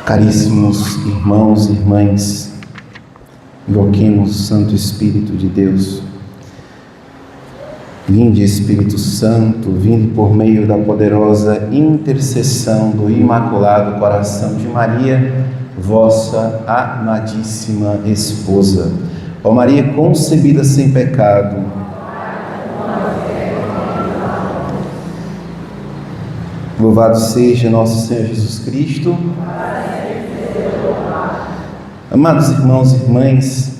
Caríssimos irmãos e irmãs, invoquemos o Santo Espírito de Deus. Vinde, Espírito Santo, vinde por meio da poderosa intercessão do Imaculado Coração de Maria, vossa amadíssima esposa. Ó Maria concebida sem pecado, louvado seja nosso Senhor Jesus Cristo. Amados irmãos e irmãs,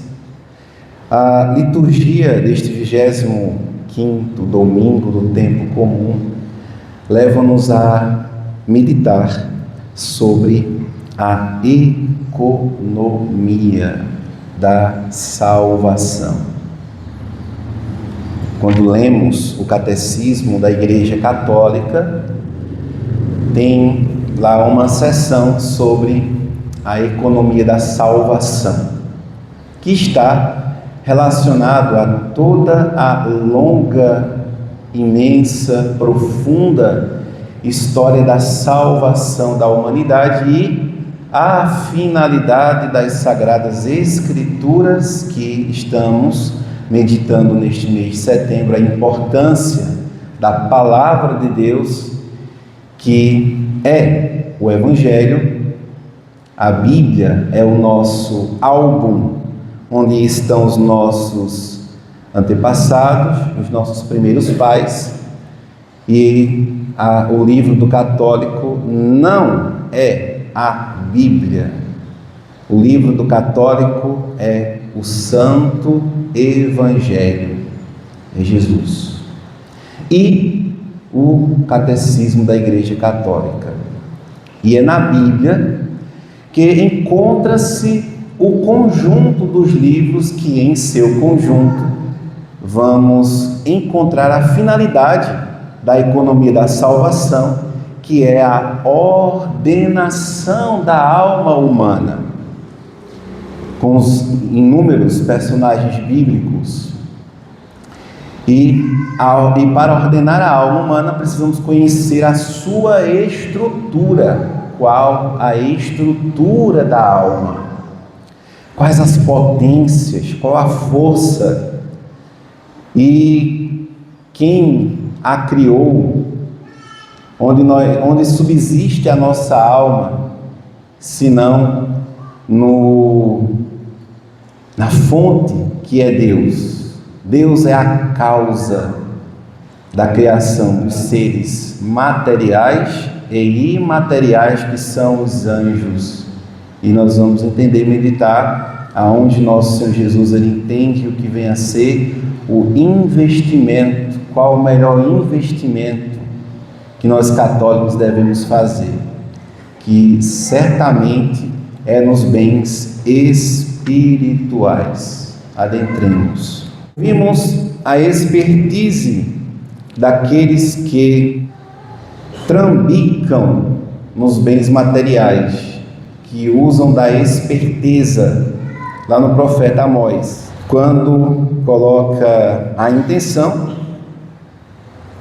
a liturgia deste 25º domingo do tempo comum leva-nos a meditar sobre a economia da salvação. Quando lemos o Catecismo da Igreja Católica, tem lá uma seção sobre a economia da salvação, que está relacionado a toda a longa, imensa, profunda história da salvação da humanidade e a finalidade das Sagradas Escrituras que estamos meditando neste mês de setembro, a importância da Palavra de Deus, que é o Evangelho. A Bíblia é o nosso álbum, onde estão os nossos antepassados, os nossos primeiros pais, e o livro do católico não é a Bíblia. O livro do católico é o Santo Evangelho, é Jesus. E o Catecismo da Igreja Católica. E é na Bíblia que encontra-se o conjunto dos livros que, em seu conjunto, vamos encontrar a finalidade da economia da salvação, que é a ordenação da alma humana, com os inúmeros personagens bíblicos. E para ordenar a alma humana, precisamos conhecer a sua estrutura. Qual a estrutura da alma? Quais as potências? Qual a força? E quem a criou? Onde subsiste a nossa alma, senão na fonte que é Deus? Deus é a causa da criação dos seres materiais e imateriais, que são os anjos. E nós vamos entender e meditar aonde nosso Senhor Jesus ele entende o que vem a ser o investimento, qual o melhor investimento que nós católicos devemos fazer, que certamente é nos bens espirituais. Adentremos. Vimos a expertise daqueles que trambicam nos bens materiais, que usam da esperteza, lá no profeta Amós, quando coloca a intenção,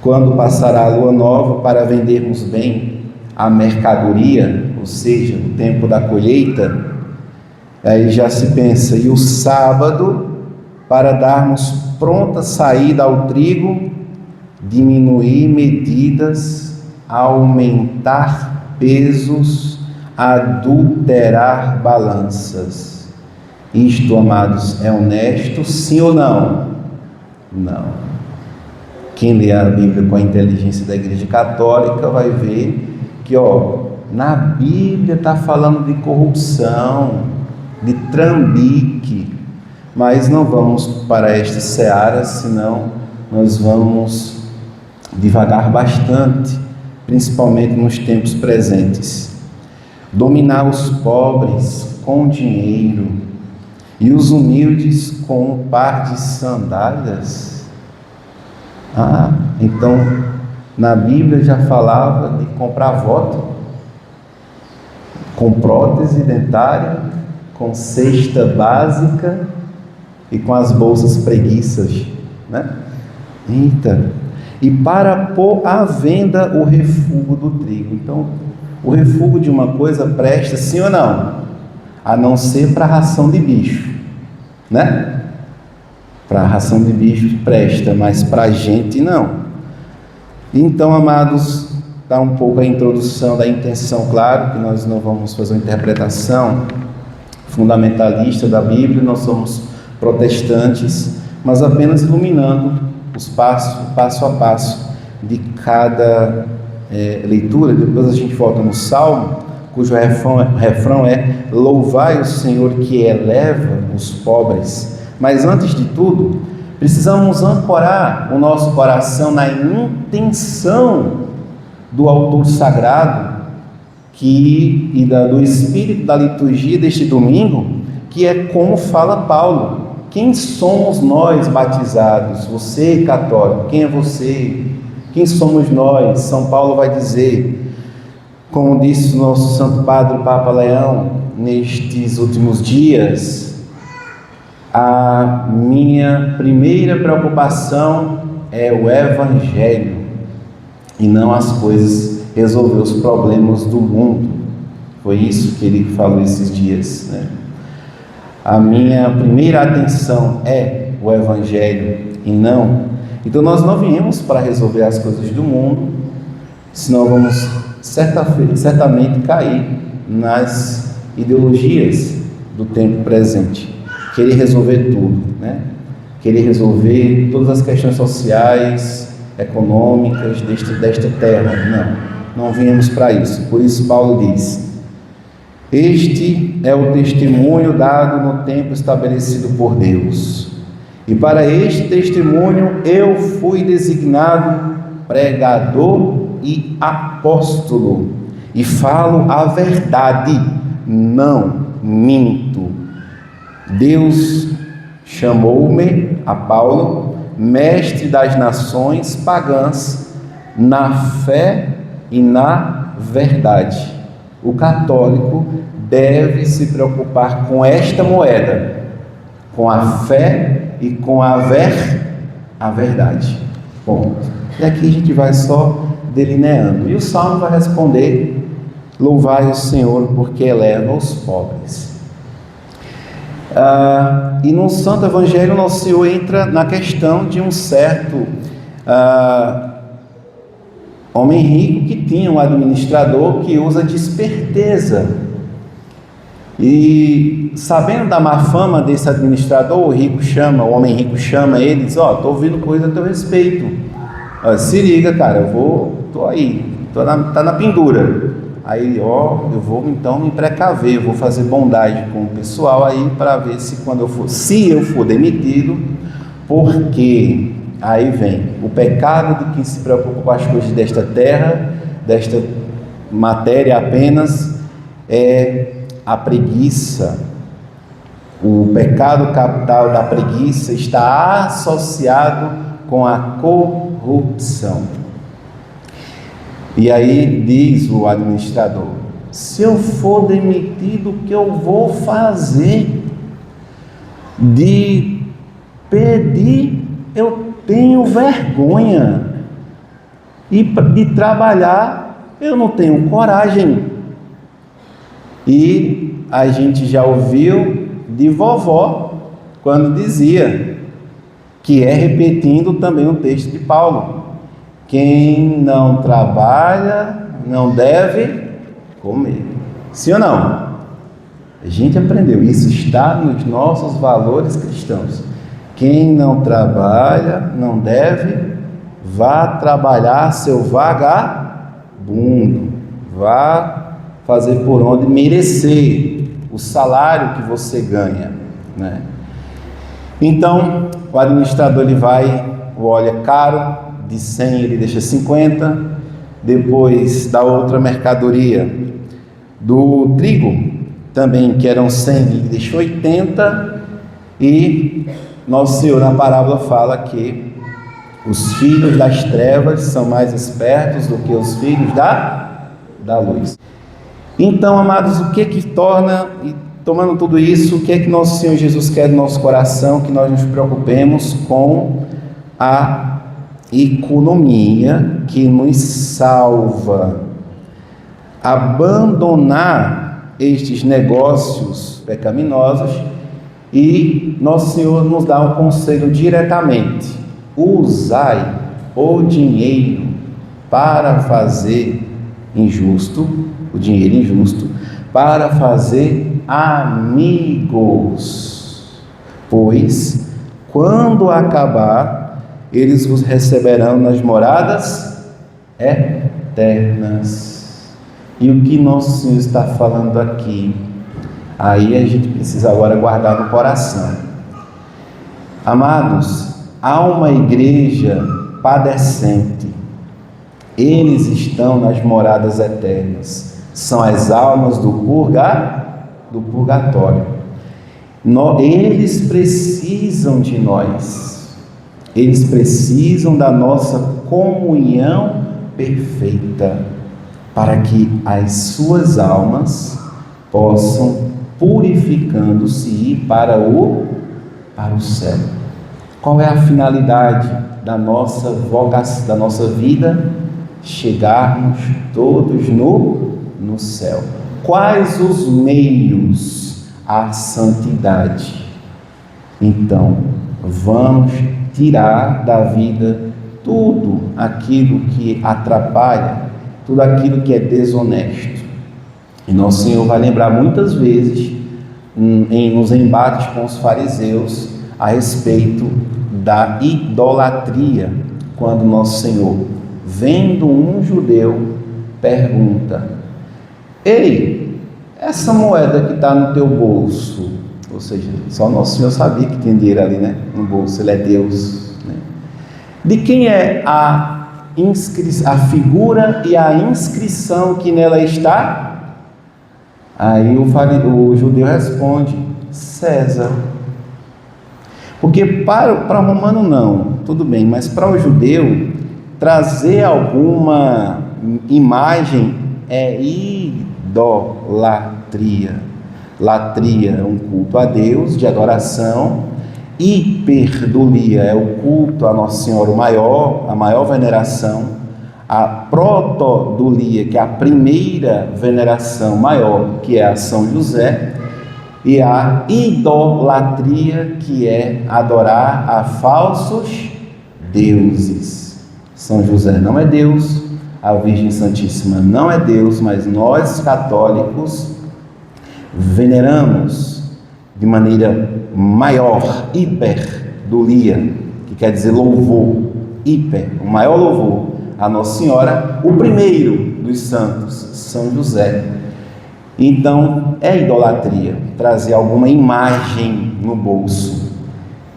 quando passará a lua nova, para vendermos bem a mercadoria, ou seja, o tempo da colheita, aí já se pensa, e o sábado, para darmos pronta saída ao trigo, diminuir medidas, aumentar pesos, adulterar balanças. Isto, amados, é honesto, sim ou não? Não. Quem lê a Bíblia com a inteligência da Igreja Católica vai ver que, na Bíblia está falando de corrupção, de trambique, mas não vamos para esta seara, senão nós vamos divagar bastante, principalmente nos tempos presentes. Dominar os pobres com dinheiro e os humildes com um par de sandálias. Então na Bíblia já falava de comprar voto, com prótese dentária, com cesta básica e com as bolsas preguiças, né? E para pôr à venda o refúgio do trigo. Então, O refúgio de uma coisa presta, sim ou não? A não ser para a ração de bicho, né? Para a ração de bicho presta, mas para a gente não. Então, amados, dá um pouco a introdução da intenção. Claro que nós não vamos fazer uma interpretação fundamentalista da Bíblia, nós somos protestantes, mas apenas iluminando os passo a passo de cada leitura. Depois a gente volta no Salmo, cujo refrão é: louvai o Senhor que eleva os pobres. Mas antes de tudo, precisamos ancorar o nosso coração na intenção do autor sagrado do espírito da liturgia deste domingo, que é como fala Paulo. Quem somos nós batizados? Você, católico, quem é você? Quem somos nós? São Paulo vai dizer, como disse o nosso Santo Padre, o Papa Leão, nestes últimos dias: a minha primeira preocupação é o Evangelho e não as coisas, resolver os problemas do mundo. Foi isso que ele falou esses dias, né? A minha primeira atenção é o Evangelho e não. Então nós não viemos para resolver as coisas do mundo, senão vamos certamente cair nas ideologias do tempo presente. Querer resolver tudo, né? Querer resolver todas as questões sociais, econômicas desta terra. Não viemos para isso. Por isso Paulo diz: este é o testemunho dado no tempo estabelecido por Deus, e para este testemunho eu fui designado pregador e apóstolo, e falo a verdade, não minto. Deus chamou-me, a Paulo, mestre das nações pagãs, na fé e na verdade. O católico deve se preocupar com esta moeda, com a fé e com a verdade. Bom, e aqui a gente vai só delineando. E o Salmo vai responder: louvai o Senhor porque eleva os pobres. E no Santo Evangelho nosso Senhor entra na questão de um certo homem rico que tinha um administrador que usa de esperteza. E sabendo da má fama desse administrador, o homem rico chama ele e diz: ó, estou ouvindo coisa a teu respeito. Se liga, cara, estou aí, tá na pendura. Aí, eu vou então me precaver, vou fazer bondade com o pessoal aí para ver se eu for demitido, porque aí vem o pecado de quem se preocupa com as coisas desta terra, desta matéria apenas, é a preguiça. O pecado capital da preguiça está associado com a corrupção. E aí diz o administrador: se eu for demitido, o que eu vou fazer? De pedir, eu tenho vergonha, e de trabalhar, eu não tenho coragem. E a gente já ouviu de vovó, quando dizia, que é repetindo também o texto de Paulo: quem não trabalha não deve comer. Sim ou não? A gente aprendeu, isso está nos nossos valores cristãos. Quem não trabalha não deve, vá trabalhar, seu vagabundo, vá fazer por onde merecer o salário que você ganha, né? Então, o administrador ele vai, o óleo é caro, de 100 ele deixa 50, depois da outra mercadoria, do trigo, também que eram 100, ele deixou 80, e nosso Senhor na parábola fala que os filhos das trevas são mais espertos do que os filhos da luz. Então, amados, o que torna, e tomando tudo isso, o que é que nosso Senhor Jesus quer do nosso coração? Que nós nos preocupemos com a economia que nos salva. abandonar estes negócios pecaminosos, e Nosso Senhor nos dá um conselho diretamente: usai o dinheiro para fazer o dinheiro injusto, para fazer amigos, pois quando acabar, eles vos receberão nas moradas eternas. E o que Nosso Senhor está falando aqui? Aí a gente precisa agora guardar no coração. Amados, há uma igreja padecente. Eles estão nas moradas eternas. São as almas do purgatório. Eles precisam de nós. Eles precisam da nossa comunhão perfeita, para que as suas almas possam, purificando-se, ir para o céu. Qual é a finalidade da nossa vocação, da nossa vida? Chegarmos todos no céu. Quais os meios à santidade? Então, vamos tirar da vida tudo aquilo que atrapalha, tudo aquilo que é desonesto. E Nosso Senhor vai lembrar muitas vezes, nos embates com os fariseus, a respeito da idolatria, quando Nosso Senhor, vendo um judeu, pergunta: ei, essa moeda que está no teu bolso, ou seja, só Nosso Senhor sabia que tinha dinheiro ali, né, no bolso, Ele é Deus, né? De quem é a figura e a inscrição que nela está? Aí o judeu responde: César. Porque para o romano não, tudo bem, mas para o judeu, trazer alguma imagem é idolatria. Latria é um culto a Deus, de adoração. Hiperdulia é o culto a Nossa Senhora, a maior veneração. A protodulia, que é a primeira veneração maior, que é a São José. E a idolatria, que é adorar a falsos deuses. São José não é Deus, a Virgem Santíssima não é Deus, mas nós católicos veneramos de maneira maior, hiperdulia, que quer dizer louvor, o maior louvor a Nossa Senhora, o primeiro dos santos, São José. Então, é idolatria trazer alguma imagem no bolso.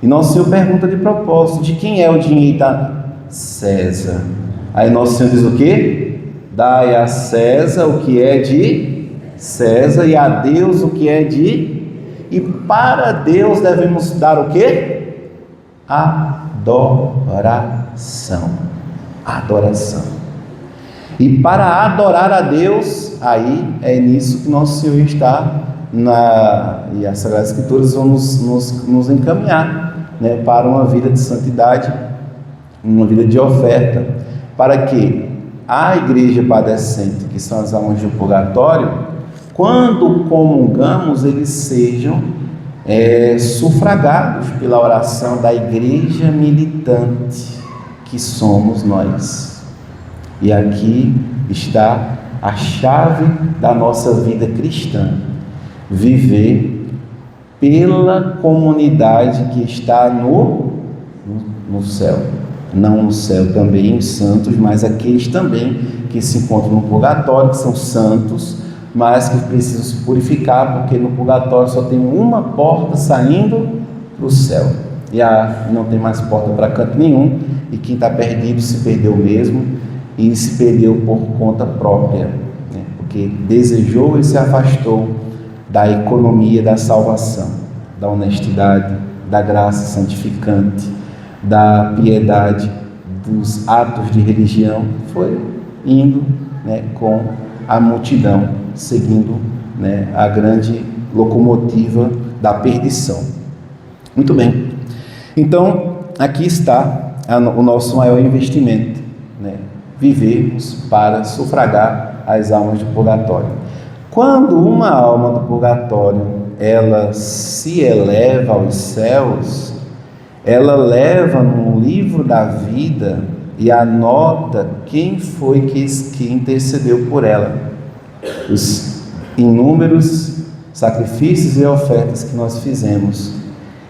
E Nosso Senhor pergunta de propósito: de quem é o dinheiro da César? Aí Nosso Senhor diz o quê? Dai a César o que é de César, e a Deus o que é de... E para Deus devemos dar o quê? Adoração. E para adorar a Deus, aí é nisso que Nosso Senhor está, e as Sagradas Escrituras vão nos encaminhar, né, para uma vida de santidade, uma vida de oferta, para que a igreja padecente, que são as almas do purgatório, quando comungamos, eles sejam sufragados pela oração da igreja militante, que somos nós. E aqui está a chave da nossa vida cristã: viver pela comunidade que está no céu. Não no céu também os santos, mas aqueles também que se encontram no purgatório, que são santos, mas que precisam se purificar, porque no purgatório só tem uma porta saindo para o céu, e não tem mais porta para canto nenhum, e quem está perdido se perdeu mesmo, e se perdeu por conta própria, né? Porque desejou e se afastou da economia da salvação, da honestidade, da graça santificante, da piedade, dos atos de religião, foi indo, né, com a multidão, seguindo, né, a grande locomotiva da perdição. Muito bem, então aqui está o nosso maior investimento, né? Vivermos para sufragar as almas do purgatório. Quando uma alma do purgatório ela se eleva aos céus, ela leva no livro da vida e anota quem foi que intercedeu por ela, os inúmeros sacrifícios e ofertas que nós fizemos.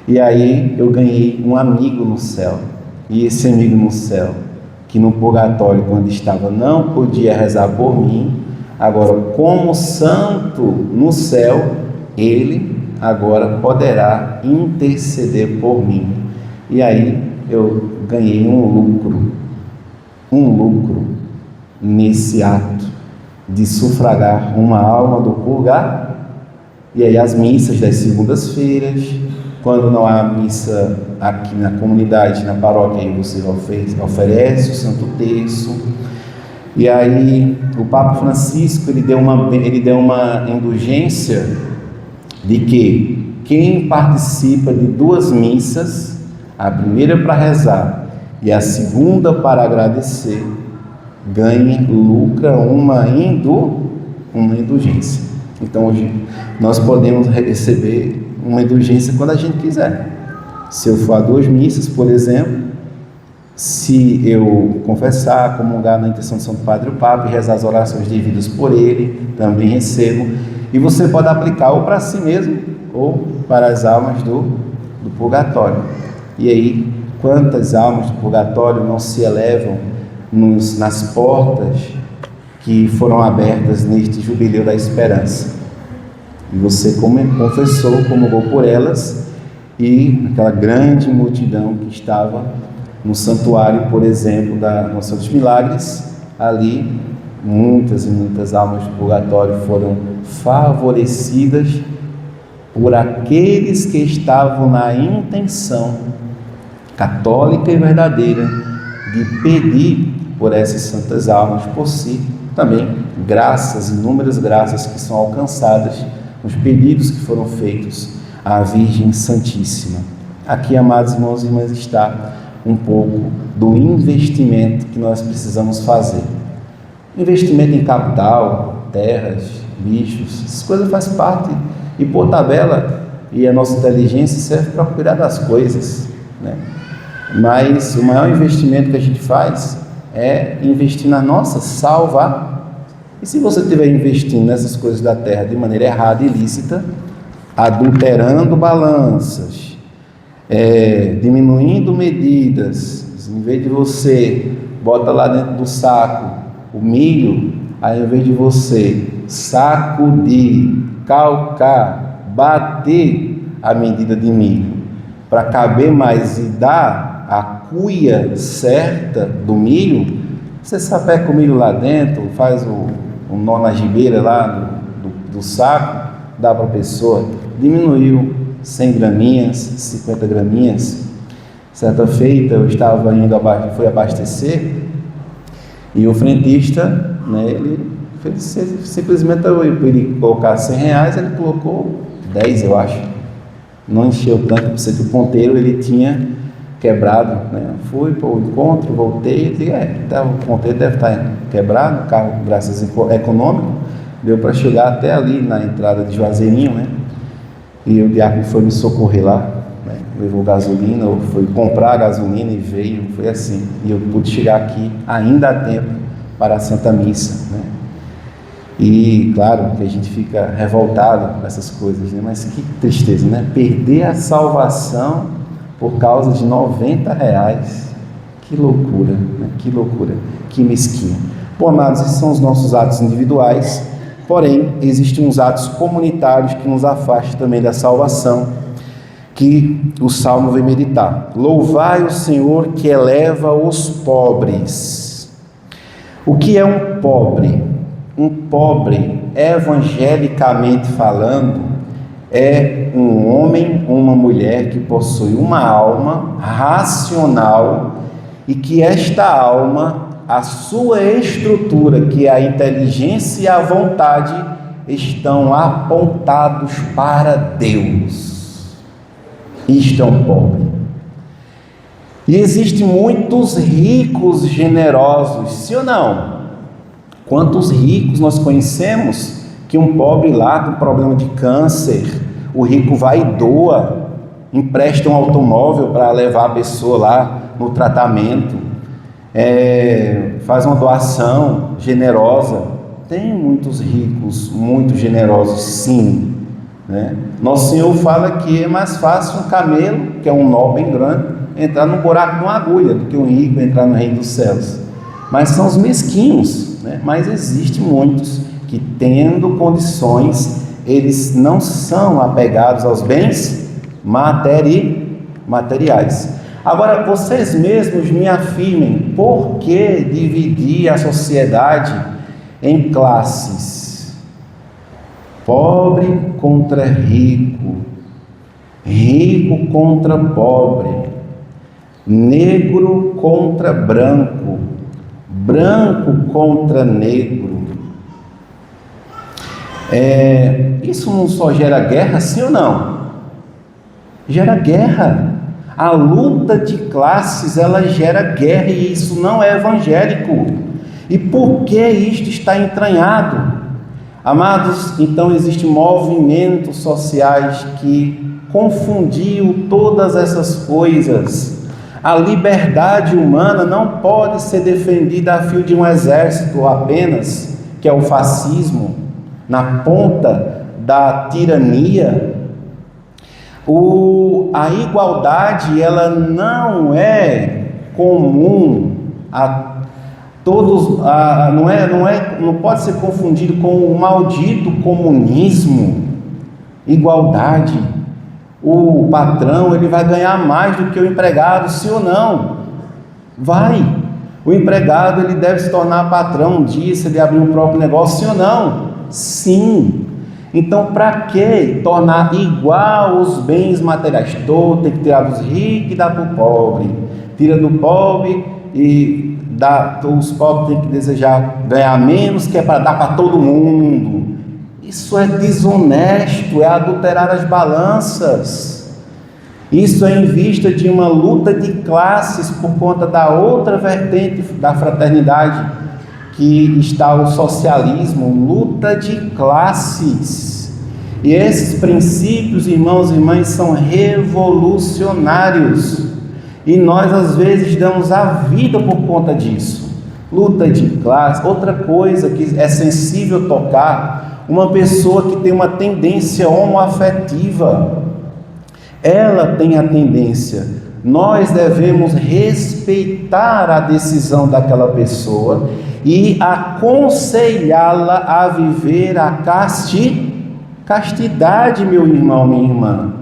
E aí eu ganhei um amigo no céu, e esse amigo no céu, que no purgatório, quando estava, não podia rezar por mim, agora, como santo no céu, ele agora poderá interceder por mim. E aí eu ganhei um lucro nesse ato de sufragar uma alma do purgatório. E aí as missas das segundas-feiras, quando não há missa aqui na comunidade, na paróquia, aí você oferece o Santo Terço. E aí o Papa Francisco ele deu uma indulgência de que quem participa de duas missas, a primeira para rezar e a segunda para agradecer, lucra uma indulgência. Então hoje nós podemos receber uma indulgência quando a gente quiser. Se eu for a duas missas, por exemplo, se eu confessar, comungar na intenção de Santo Padre o Papa e rezar as orações devidas por ele, também recebo. E você pode aplicar ou para si mesmo ou para as almas do purgatório. E aí, quantas almas do purgatório não se elevam nas portas que foram abertas neste jubileu da esperança? E você confessou, comungou por elas, e aquela grande multidão que estava no santuário, por exemplo, da Nossa dos Milagres, ali muitas e muitas almas do purgatório foram favorecidas por aqueles que estavam na intenção católica e verdadeira de pedir por essas santas almas, por si também graças, inúmeras graças que são alcançadas nos pedidos que foram feitos à Virgem Santíssima. Aqui, amados irmãos e irmãs, está um pouco do investimento que nós precisamos fazer. Investimento em capital, terras, bichos, essas coisas fazem parte, e por tabela, e a nossa inteligência serve para cuidar das coisas, né? Mas o maior investimento que a gente faz é investir na nossa salvação. E se você estiver investindo nessas coisas da terra de maneira errada e ilícita, adulterando balanças, diminuindo medidas, em vez de você bota lá dentro do saco o milho, aí em vez de você sacudir, calcar, bater a medida de milho para caber mais e dar a cuia certa do milho, você sapeca o milho lá dentro, faz o nó na gibeira lá do saco, dá para a pessoa, diminuiu 100 graminhas, 50 graminhas. Certa feita eu estava fui abastecer, e o frentista, né, ele simplesmente ele colocar 100 reais, ele colocou 10, eu acho. Não encheu tanto, porque o ponteiro ele tinha quebrado, né? Fui para o encontro, voltei, e disse, o ponteiro deve estar quebrado, o carro, graças econômico, deu para chegar até ali na entrada de Juazeirinho, né? E o diácono foi me socorrer lá, né? Levou gasolina, ou foi comprar gasolina e veio, foi assim. E eu pude chegar aqui ainda há tempo para a Santa Missa, né? E claro que a gente fica revoltado com essas coisas, né? Mas que tristeza, né? Perder a salvação por causa de 90 reais. Que loucura, né? Que loucura, que mesquinho. Bom, amados, esses são os nossos atos individuais, porém, existem uns atos comunitários que nos afastam também da salvação, que o Salmo vem meditar. Louvai o Senhor que eleva os pobres. O que é um pobre? Um pobre, evangelicamente falando, é um homem ou uma mulher que possui uma alma racional e que esta alma, a sua estrutura, que é a inteligência e a vontade, estão apontados para Deus. Isto é um pobre. E existem muitos ricos generosos, sim ou não? Quantos ricos nós conhecemos que um pobre lá com problema de câncer, o rico vai e doa, empresta um automóvel para levar a pessoa lá no tratamento, faz uma doação generosa. Tem muitos ricos, muito generosos, sim, né? Nosso Senhor fala que é mais fácil um camelo, que é um nó bem grande, entrar no buraco de uma agulha, do que um rico entrar no reino dos céus. Mas são os mesquinhos, né? Mas existem muitos que, tendo condições, eles não são apegados aos bens materiais. Agora, vocês mesmos me afirmem, por que dividir a sociedade em classes? Pobre contra rico, rico contra pobre, negro contra branco, branco contra negro. Isso não só gera guerra, sim ou não? Gera guerra. A luta de classes, ela gera guerra, e isso não é evangélico. E por que isto está entranhado? Amados, então existem movimentos sociais que confundiam todas essas coisas. A liberdade humana não pode ser defendida a fio de um exército apenas, que é o fascismo, na ponta da tirania. A igualdade, ela não é comum a todos, não pode ser confundido com o maldito comunismo. Igualdade, o patrão, ele vai ganhar mais do que o empregado, sim ou não? Vai. O empregado, ele deve se tornar patrão um dia, se ele abrir um próprio negócio, sim ou não? Sim. Então, para que tornar igual os bens materiais? Tem que tirar dos ricos e dar para o pobre. Tira do pobre e dá. Os pobres têm que desejar ganhar menos, que é para dar para todo mundo. Isso é desonesto, é adulterar as balanças. Isso é em vista de uma luta de classes por conta da outra vertente da fraternidade, que está o socialismo, luta de classes. E esses princípios, irmãos e irmãs, são revolucionários, e nós às vezes damos a vida por conta disso. Luta de classe. Outra coisa que é sensível tocar, uma pessoa que tem uma tendência homoafetiva, ela tem a tendência, nós devemos respeitar a decisão daquela pessoa e aconselhá-la a viver a castidade, meu irmão, minha irmã.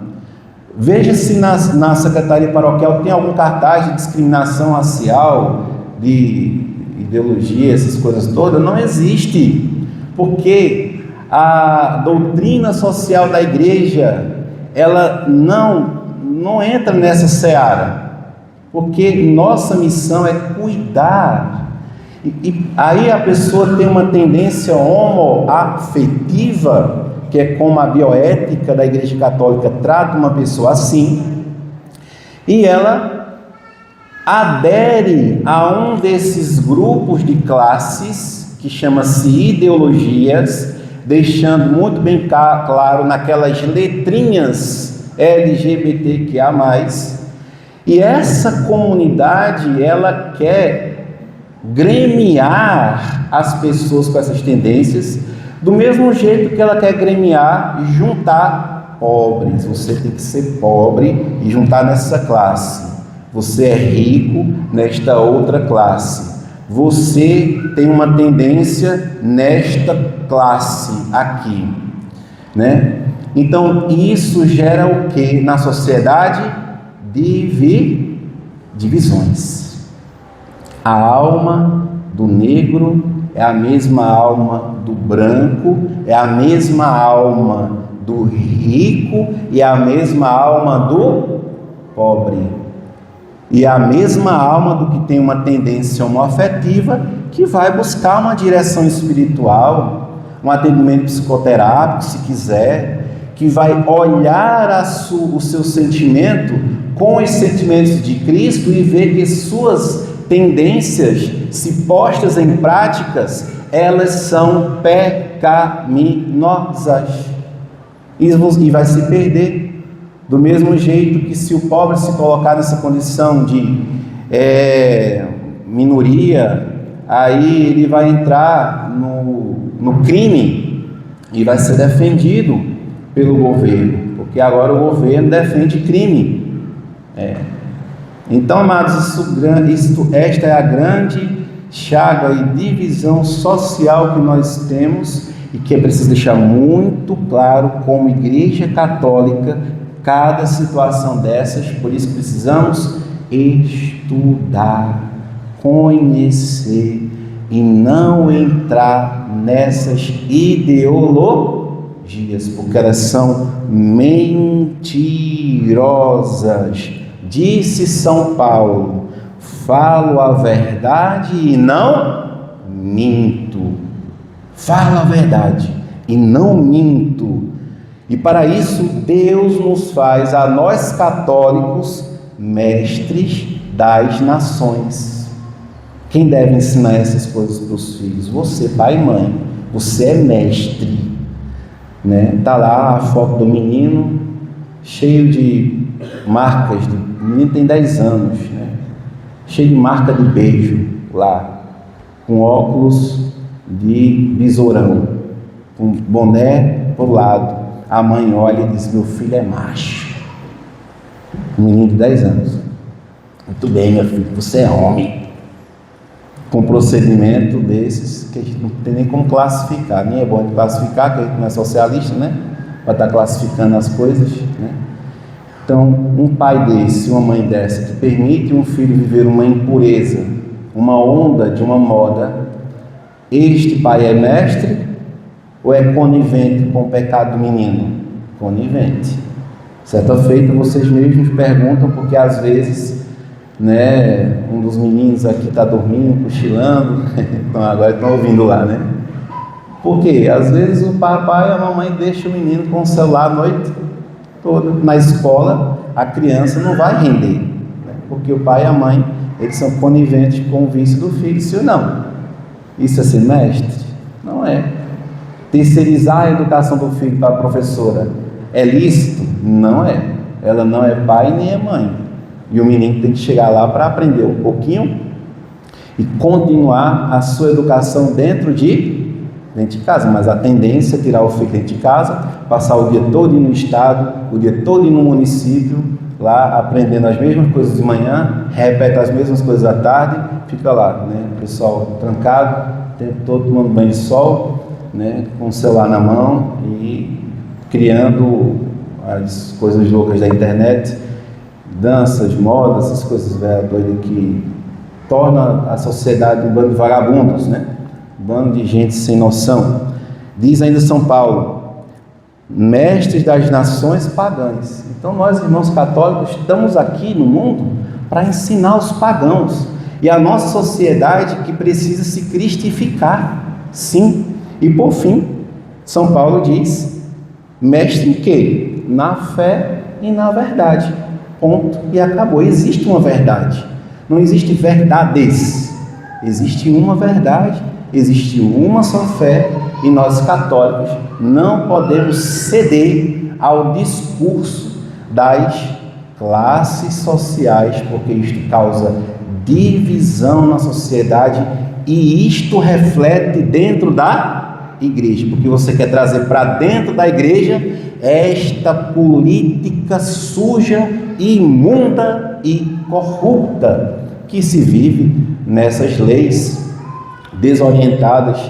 Veja se na secretaria paroquial tem algum cartaz de discriminação racial, de ideologia, essas coisas todas. Não existe, porque a doutrina social da igreja, ela não entra nessa seara, porque nossa missão é cuidar. E aí a pessoa tem uma tendência homoafetiva, que é como a bioética da Igreja Católica trata uma pessoa assim, e ela adere a um desses grupos de classes, que chama-se ideologias, deixando muito bem claro naquelas letrinhas LGBTQIA+, e essa comunidade, ela quer gremiar as pessoas com essas tendências, do mesmo jeito que ela quer gremiar e juntar pobres. Você tem que ser pobre e juntar nessa classe. Você é rico nesta outra classe. Você tem uma tendência nesta classe aqui, né? Então isso gera o que na sociedade? Divisões. A alma do negro é a mesma alma do branco, é a mesma alma do rico e é a mesma alma do pobre. E é a mesma alma do que tem uma tendência homoafetiva, que vai buscar uma direção espiritual, um atendimento psicoterápico, se quiser, que vai olhar o seu sentimento com os sentimentos de Cristo e ver que suas tendências se postas em práticas, elas são pecaminosas e vai se perder. Do mesmo jeito que se o pobre se colocar nessa condição de minoria, aí ele vai entrar no crime e vai ser defendido pelo governo, porque agora o governo defende crime. Então, amados, esta é a grande chaga e divisão social que nós temos e que é preciso deixar muito claro como Igreja Católica cada situação dessas. Por isso precisamos estudar, conhecer e não entrar nessas ideologias, porque elas são mentirosas. Disse São Paulo: falo a verdade e não minto. Falo a verdade e não minto. E para isso Deus nos faz, a nós católicos, mestres das nações. Quem deve ensinar essas coisas para os filhos? Você, pai e mãe. Você é mestre, né? Tá lá a foto do menino, cheio de marcas. O menino tem 10 anos, né? Cheio de marca de beijo lá, com óculos de besourão, com boné pro lado. A mãe olha e diz: meu filho é macho. Um menino de 10 anos. Muito bem, meu filho, você é homem. Com um procedimento desses que a gente não tem nem como classificar. Nem é bom de classificar, que a gente não é socialista, né? Para estar classificando as coisas, né? Então, um pai desse, uma mãe dessa, que permite um filho viver uma impureza, uma onda de uma moda, este pai é mestre ou é conivente com o pecado do menino? Conivente. Certa feita, vocês mesmos perguntam, porque às vezes, né, um dos meninos aqui está dormindo, cochilando, então agora estão ouvindo lá, né? Por quê? Às vezes o papai e a mamãe deixam o menino com o celular a noite toda. Na escola, a criança não vai render, né? Porque o pai e a mãe, eles são coniventes com o vício do filho, sim ou não? Isso é ser mestre? Não é. Terceirizar a educação do filho para a professora é lícito? Não é. Ela não é pai nem é mãe. E o menino tem que chegar lá para aprender um pouquinho e continuar a sua educação dentro de casa. Mas a tendência é tirar o filho dentro de casa, passar o dia todo no estado, o dia todo no município, lá aprendendo as mesmas coisas de manhã, repete as mesmas coisas à tarde, fica lá, né? O pessoal trancado, o tempo todo tomando banho de sol, né? Com o celular na mão e criando as coisas loucas da internet, danças, modas, essas coisas velhas doidas que torna a sociedade um bando de vagabundos, né? Um bando de gente sem noção. Diz ainda São Paulo: mestres das nações pagãs. Então nós, irmãos católicos, estamos aqui no mundo para ensinar os pagãos e a nossa sociedade que precisa se cristificar, sim. E por fim, São Paulo diz: mestre em quê? Na fé e na verdade. Ponto. E acabou. Existe uma verdade. Não existe verdades. Existe uma verdade, existe uma só fé, e nós católicos não podemos ceder ao discurso das classes sociais, porque isto causa divisão na sociedade e isto reflete dentro da igreja, porque você quer trazer para dentro da igreja esta política suja, imunda e corrupta que se vive nessas leis desorientadas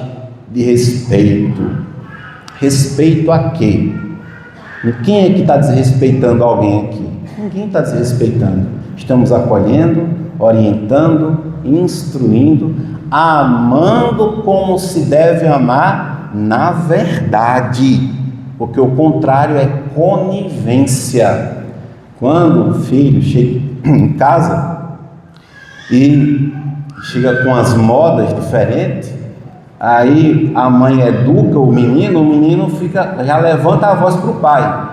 de respeito. Respeito a quê? Quem é que está desrespeitando alguém aqui? Ninguém está desrespeitando. Estamos acolhendo, orientando, instruindo, amando como se deve amar na verdade, porque o contrário é conivência. Quando o filho chega em casa e chega com as modas diferentes, aí a mãe educa o menino fica, já levanta a voz para o pai: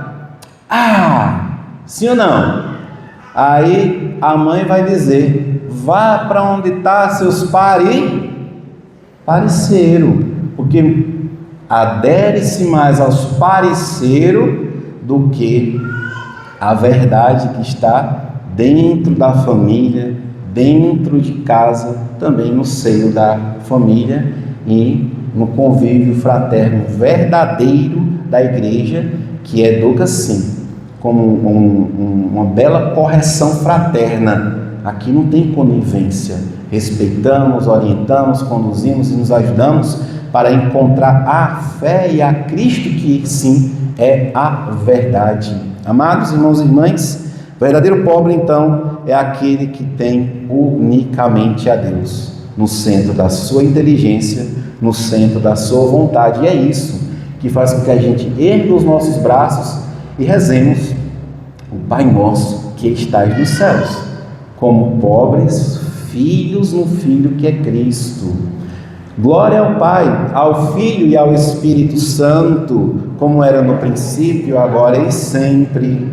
ah, sim ou não? Aí a mãe vai dizer: vá para onde está seus pareceiro, porque adere-se mais aos pareceiro do que a verdade que está dentro da família, dentro de casa, também no seio da família e no convívio fraterno verdadeiro da igreja, que educa sim, como uma bela correção fraterna. Aqui não tem conivência, respeitamos, orientamos, conduzimos e nos ajudamos para encontrar a fé e a Cristo, que sim é a verdade. Amados irmãos e irmãs, o verdadeiro pobre então é aquele que tem unicamente a Deus no centro da sua inteligência, no centro da sua vontade, e é isso que faz com que a gente erga os nossos braços e rezemos o Pai Nosso que estais nos céus, como pobres filhos no Filho que é Cristo. Glória ao Pai, ao Filho e ao Espírito Santo, como era no princípio, agora e sempre.